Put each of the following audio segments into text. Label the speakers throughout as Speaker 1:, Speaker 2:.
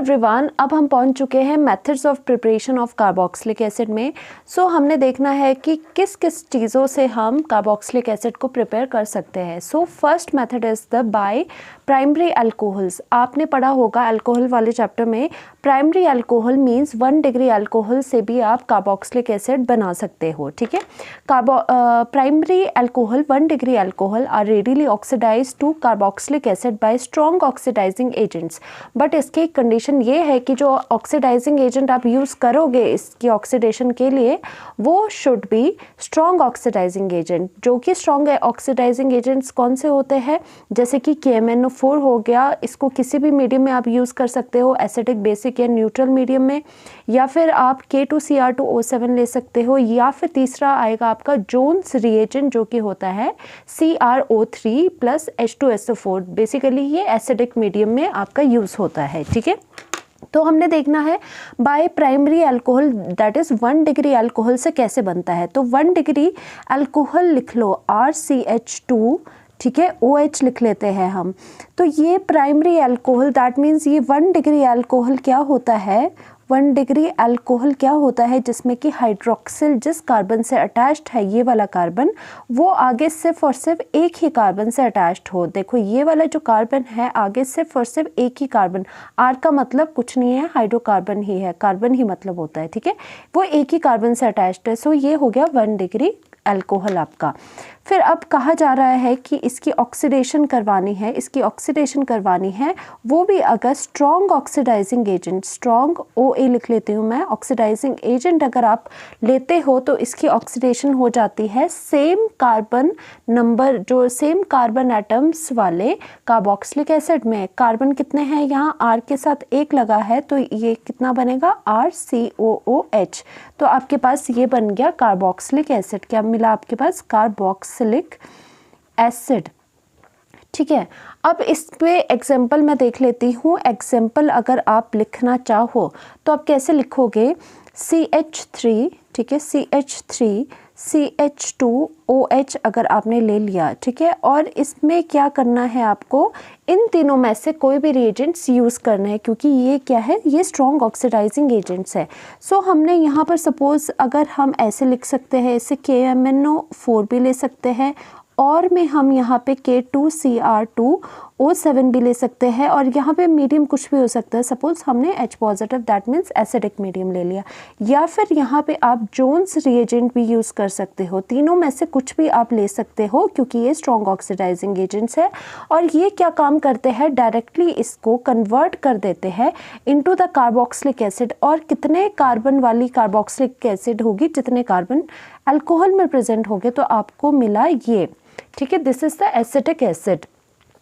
Speaker 1: Everyone, अब हम पहुंच चुके हैं methods of preparation of carboxylic acid में। हमने देखना है कि किस किस चीज़ों से हम कार्बोक्सिलिक एसिड को प्रिपेयर कर सकते हैं। First method is the by primary alcohols. आपने पढ़ा होगा अल्कोहल वाले चैप्टर में, primary alcohol means 1 degree alcohol से भी आप कार्बोक्सिलिक एसिड बना सकते हो। ठीक है, primary alcohol 1 degree alcohol are readily oxidise to carboxylic acid by strong oxidising agents. But इसकी कंडीशन ये है कि जो ऑक्सीडाइजिंग एजेंट आप यूज़ करोगे इसकी ऑक्सीडेशन के लिए, वो should be strong oxidising agent. जो कि स्ट्रॉन्ग ऑक्सीडाइजिंग एजेंट्स कौन से होते हैं, जैसे कि KMnO4 हो गया। इसको किसी भी मीडियम में आप यूज़ कर सकते हो, एसिडिक, बेसिक या न्यूट्रल मीडियम में, या फिर आप K2Cr2O7 ले सकते हो, या फिर तीसरा आएगा आपका जोन्स रिएजेंट जो कि होता है CrO3 + H2SO4। बेसिकली ये एसिडिक मीडियम में आपका यूज़ होता है। ठीक है, तो हमने देखना है by primary alcohol that is 1 degree alcohol से कैसे बनता है। तो 1 डिग्री अल्कोहल लिख लो RCH2, ठीक है, OH लिख लेते हैं हम। तो ये प्राइमरी अल्कोहल दैट मीन्स ये 1 डिग्री अल्कोहल क्या होता है, 1 डिग्री अल्कोहल क्या होता है जिसमें कि हाइड्रोक्सिल जिस कार्बन से अटैच्ड है, ये वाला कार्बन, वो आगे सिर्फ और सिर्फ एक ही कार्बन से अटैच्ड हो। देखो ये वाला जो कार्बन है आगे सिर्फ और सिर्फ एक ही कार्बन, आर का मतलब कुछ नहीं है, हाइड्रोकार्बन ही है, कार्बन ही मतलब होता है। ठीक है, वो एक ही कार्बन से अटैच्ड है। ये हो गया 1 डिग्री अल्कोहल आपका। फिर अब कहा जा रहा है कि इसकी ऑक्सीडेशन करवानी है, इसकी ऑक्सीडेशन करवानी है वो भी अगर strong oxidising agent, strong OA लिख लेती हूँ मैं, ऑक्सीडाइजिंग एजेंट अगर आप लेते हो तो इसकी ऑक्सीडेशन हो जाती है सेम कार्बन नंबर, जो सेम कार्बन एटम्स वाले कार्बोक्सिलिक एसिड में। कार्बन कितने हैं यहाँ, R के साथ 1 लगा है, तो ये कितना बनेगा RCOOH। तो आपके पास ये बन गया कार्बोक्सिलिक एसिड। क्या मिला आपके पास, कार्बोक्सिलिक एसिड। ठीक है, अब इस पे एग्जाम्पल मैं देख लेती हूँ। एग्जाम्पल अगर आप लिखना चाहो तो आप कैसे लिखोगे, CH3, ठीक है, CH3 CH2OH अगर आपने ले लिया, ठीक है, और इसमें क्या करना है आपको, इन तीनों में से कोई भी रिएजेंट्स यूज़ करना है, क्योंकि ये क्या है, ये स्ट्रॉन्ग ऑक्सीडाइजिंग एजेंट्स है। हमने यहाँ पर सपोज़ अगर हम ऐसे लिख सकते हैं, इसे KMnO4 भी ले सकते हैं, और में हम यहाँ पे K2Cr2O7 भी ले सकते हैं, और यहाँ पे मीडियम कुछ भी हो सकता है। सपोज हमने H positive that means acidic medium ले लिया, या फिर यहाँ पे आप जोन्स रिएजेंट भी यूज़ कर सकते हो। तीनों में से कुछ भी आप ले सकते हो क्योंकि ये स्ट्रॉन्ग ऑक्सीडाइजिंग एजेंट्स है। और ये क्या काम करते हैं, डायरेक्टली इसको कन्वर्ट कर देते हैं इनटू द कार्बोक्सिलिक एसिड। और कितने कार्बन वाली कार्बोक्सिलिक एसिड होगी, जितने कार्बन अल्कोहल में प्रेजेंट होंगे, तो आपको मिला ये। ठीक है, this is the acetic acid,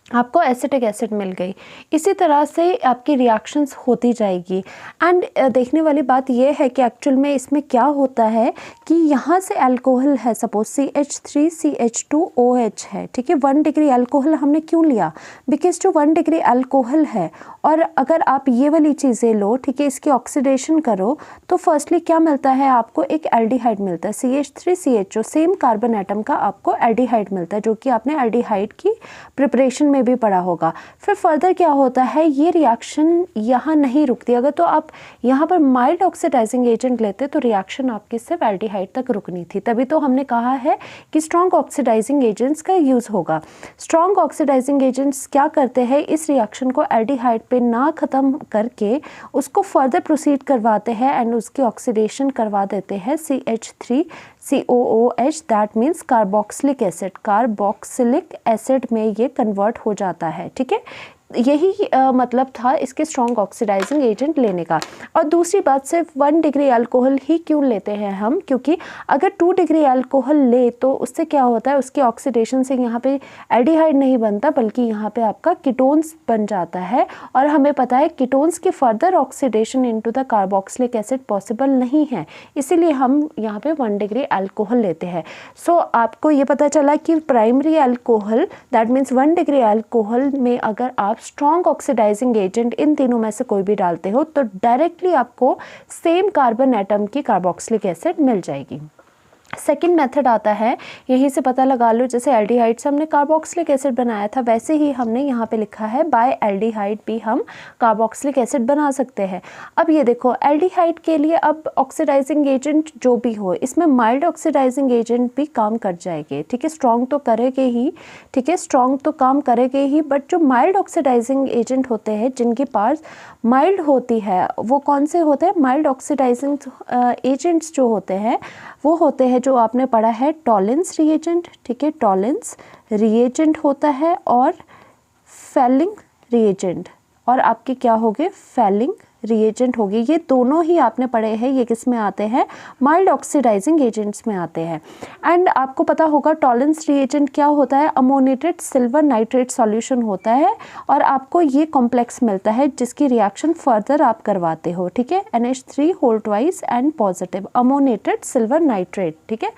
Speaker 1: आपको एसिटिक एसिड मिल गई। इसी तरह से आपकी रिएक्शंस होती जाएगी। एंड देखने वाली बात यह है कि एक्चुअल में इसमें क्या होता है कि यहाँ से अल्कोहल है, सपोज CH3 CH2OH है, ठीक है। 1 डिग्री अल्कोहल हमने क्यों लिया, बिकॉज जो 1 डिग्री अल्कोहल है, और अगर आप ये वाली चीज़ें लो, ठीक है, इसकी ऑक्सीडेशन करो, तो फर्स्टली क्या मिलता है आपको, एक एल्डिहाइड मिलता है, CH3CHO, सेम कार्बन एटम का आपको एल्डिहाइड मिलता है, जो कि आपने एल्डिहाइड की प्रिपरेशन में भी पढ़ा होगा। फिर फर्दर क्या होता है, ये रिएक्शन यहाँ नहीं रुकती। अगर तो आप यहाँ पर माइल्ड ऑक्सीडाइजिंग एजेंट लेते तो रिएक्शन आपकी सिर्फ एल्डिहाइड तक रुकनी थी। तभी तो हमने कहा है कि स्ट्रॉन्ग ऑक्सीडाइजिंग एजेंट्स का यूज़ होगा। स्ट्रॉन्ग ऑक्सीडाइजिंग एजेंट्स क्या करते हैं, इस रिएक्शन को एल्डिहाइड पे ना ख़त्म करके उसको फर्दर प्रोसीड करवाते हैं एंड उसकी ऑक्सीडेशन करवा देते हैं CH3COOH, that means carboxylic acid. Carboxylic acid में ये कन्वर्ट हो जाता है। ठीक है, यही मतलब था इसके स्ट्रॉन्ग ऑक्सीडाइजिंग एजेंट लेने का। और दूसरी बात, सिर्फ 1 डिग्री अल्कोहल ही क्यों लेते हैं हम, क्योंकि अगर 2 डिग्री अल्कोहल ले तो उससे क्या होता है, उसकी ऑक्सीडेशन से यहाँ पे एल्डिहाइड नहीं बनता, बल्कि यहाँ पे आपका कीटोन्स बन जाता है। और हमें पता है कीटोन्स की further oxidation into the carboxylic acid possible नहीं है, इसीलिए हम यहाँ पे 1 डिग्री अल्कोहल लेते हैं। आपको ये पता चला कि primary alcohol that means 1 degree alcohol में अगर आप स्ट्रॉन्ग ऑक्सीडाइजिंग एजेंट इन तीनों में से कोई भी डालते हो तो डायरेक्टली आपको सेम कार्बन एटम की कार्बोक्सिलिक एसिड मिल जाएगी। सेकेंड मेथड आता है, यहीं से पता लगा लो, जैसे एल्डिहाइड से हमने कार्बोक्सिलिक एसिड बनाया था वैसे ही हमने यहाँ पे लिखा है बाय एल्डिहाइड भी हम कार्बोक्सिलिक एसिड बना सकते हैं। अब ये देखो एल्डिहाइड के लिए अब ऑक्सीडाइजिंग एजेंट जो भी हो, इसमें माइल्ड ऑक्सीडाइजिंग एजेंट भी काम कर जाएंगे, ठीक है। स्ट्रॉन्ग तो करेंगे ही, ठीक है, स्ट्रॉन्ग तो काम करेंगे ही, बट जो माइल्ड ऑक्सीडाइजिंग एजेंट होते हैं जिनके पास माइल्ड होती है, वो कौन से होते हैं? माइल्ड ऑक्सीडाइजिंग एजेंट्स जो होते हैं वो होते हैं जो आपने पढ़ा है टॉलेंस रिएजेंट, ठीक है, टॉलेंस रिएजेंट होता है, और फेलिंग रिएजेंट, और आपके क्या हो गए? फेलिंग रिएजेंट हो गए। ये दोनों ही आपने पढ़े हैं, ये किस में आते हैं? माइल्ड ऑक्सीडाइजिंग एजेंट्स में आते हैं। एंड आपको पता होगा टॉलेंस रिएजेंट क्या होता है? अमोनेटेड सिल्वर नाइट्रेट सॉल्यूशन होता है, और आपको ये कॉम्प्लेक्स मिलता है जिसकी रिएक्शन फर्दर आप करवाते हो, ठीक है। NH3 whole twice and positive ammoniated silver nitrate, ठीक है।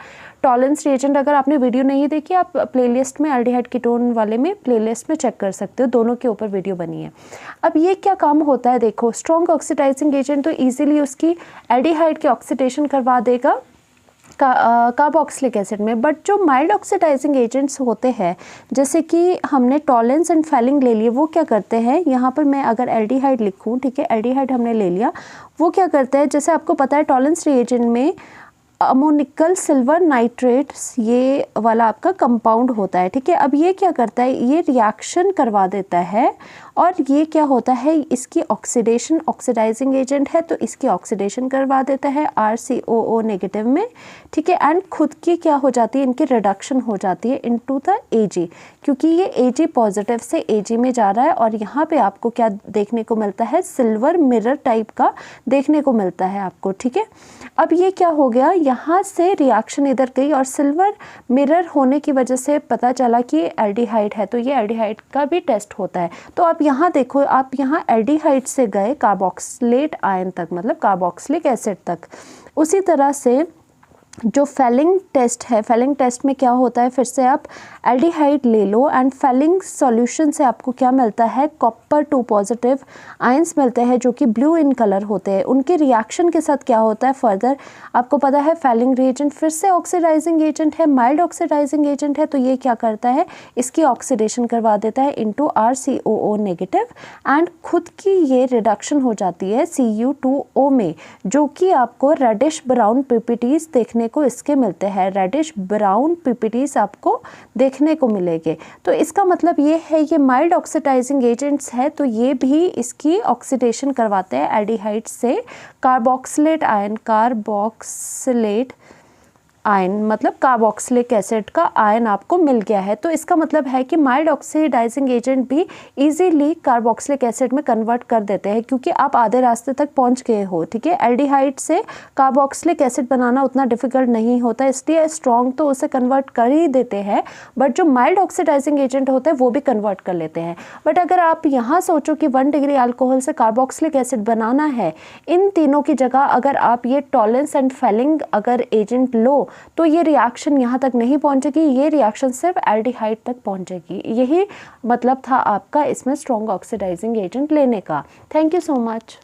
Speaker 1: टॉलेंस रिएजेंट अगर आपने वीडियो नहीं देखी, आप प्लेलिस्ट में एल्डिहाइड कीटोन वाले में प्लेलिस्ट में चेक कर सकते हो, दोनों के ऊपर वीडियो बनी है। अब ये क्या काम होता है? देखो स्ट्रॉन्ग ऑक्सीडाइजिंग एजेंट तो इजीली उसकी एल्डिहाइड के ऑक्सीडेशन करवा देगा कार्बोक्सिलिक एसिड में, बट जो माइल्ड ऑक्सीडाइजिंग एजेंट्स होते हैं, जैसे कि हमने टॉलेंस एंड फेलिंग ले लिए, वो क्या करते हैं? यहाँ पर मैं अगर एल्डिहाइड लिखूँ, ठीक है, एल्डिहाइड हमने ले लिया, वो क्या करते हैं? जैसे आपको पता है टॉलेंस रिएजेंट में अमोनिकल सिल्वर नाइट्रेट्स ये वाला आपका कंपाउंड होता है, ठीक है। अब ये क्या करता है? ये रिएक्शन करवा देता है, और ये क्या होता है? इसकी ऑक्सीडेशन, ऑक्सीडाइजिंग एजेंट है तो इसकी ऑक्सीडेशन करवा देता है RCOO नेगेटिव में, ठीक है। एंड खुद की क्या हो जाती है? इनकी रिडक्शन हो जाती है इनटू द Ag, क्योंकि ये Ag पॉजिटिव से Ag में जा रहा है, और यहाँ पे आपको क्या देखने को मिलता है? सिल्वर मिरर टाइप का देखने को मिलता है आपको, ठीक है। अब ये क्या हो गया? यहाँ से रिएक्शन इधर गई, और सिल्वर मिरर होने की वजह से पता चला कि एल्डिहाइड है, तो ये एल्डिहाइड का भी टेस्ट होता है। तो आप यहाँ देखो, आप यहाँ एल्डिहाइड से गए कार्बोक्सिलेट आयन तक, मतलब कार्बोक्सिलिक एसिड तक। उसी तरह से जो फेलिंग टेस्ट है, फेलिंग टेस्ट में क्या होता है? फिर से आप एल्डिहाइड ले लो, एंड फेलिंग सॉल्यूशन से आपको क्या मिलता है? कॉपर 2 पॉजिटिव आयंस मिलते हैं जो कि ब्लू इन कलर होते हैं। उनके रिएक्शन के साथ क्या होता है फर्दर? आपको पता है फेलिंग रिएजेंट फिर से ऑक्सीडाइजिंग एजेंट है, माइल्ड ऑक्सीडाइजिंग एजेंट है, तो ये क्या करता है? इसकी ऑक्सीडेशन करवा देता है इनटू RCOO नेगेटिव, एंड खुद की ये रिडक्शन हो जाती है Cu2O में, जो कि आपको रेडिश ब्राउन पीपीटीज देखने को इसके मिलते हैं। रेडिश ब्राउन पीपीटीज आपको देखने को मिलेंगे। तो इसका मतलब ये है ये माइल्ड ऑक्सीडाइजिंग एजेंट्स है, तो ये भी इसकी ऑक्सीडेशन करवाते हैं एल्डिहाइड से कार्बोक्सिलेट आयन, कार्बोक्सिलेट आयन मतलब कार्बोक्सिलिक एसिड का आयन आपको मिल गया है। तो इसका मतलब है कि माइल्ड ऑक्सीडाइजिंग एजेंट भी इजीली कार्बोक्सिलिक एसिड में कन्वर्ट कर देते हैं, क्योंकि आप आधे रास्ते तक पहुंच गए हो, ठीक है। एल्डिहाइड से कार्बोक्सिलिक एसिड बनाना उतना डिफिकल्ट नहीं होता, इसलिए स्ट्रॉन्ग तो उसे कन्वर्ट कर ही देते हैं, बट जो माइल्ड ऑक्सीडाइजिंग एजेंट होते हैं वो भी कन्वर्ट कर लेते हैं। बट अगर आप यहाँ सोचो कि 1 डिग्री अल्कोहल से कार्बोक्सिलिक एसिड बनाना है, इन तीनों की जगह अगर आप ये टॉलेंस एंड फेलिंग अगर एजेंट लो, तो ये रिएक्शन यहाँ तक नहीं पहुँचेगी, ये रिएक्शन सिर्फ एल्डिहाइड तक पहुँचेगी। यही मतलब था आपका इसमें स्ट्रॉन्ग ऑक्सीडाइजिंग एजेंट लेने का। Thank you so much.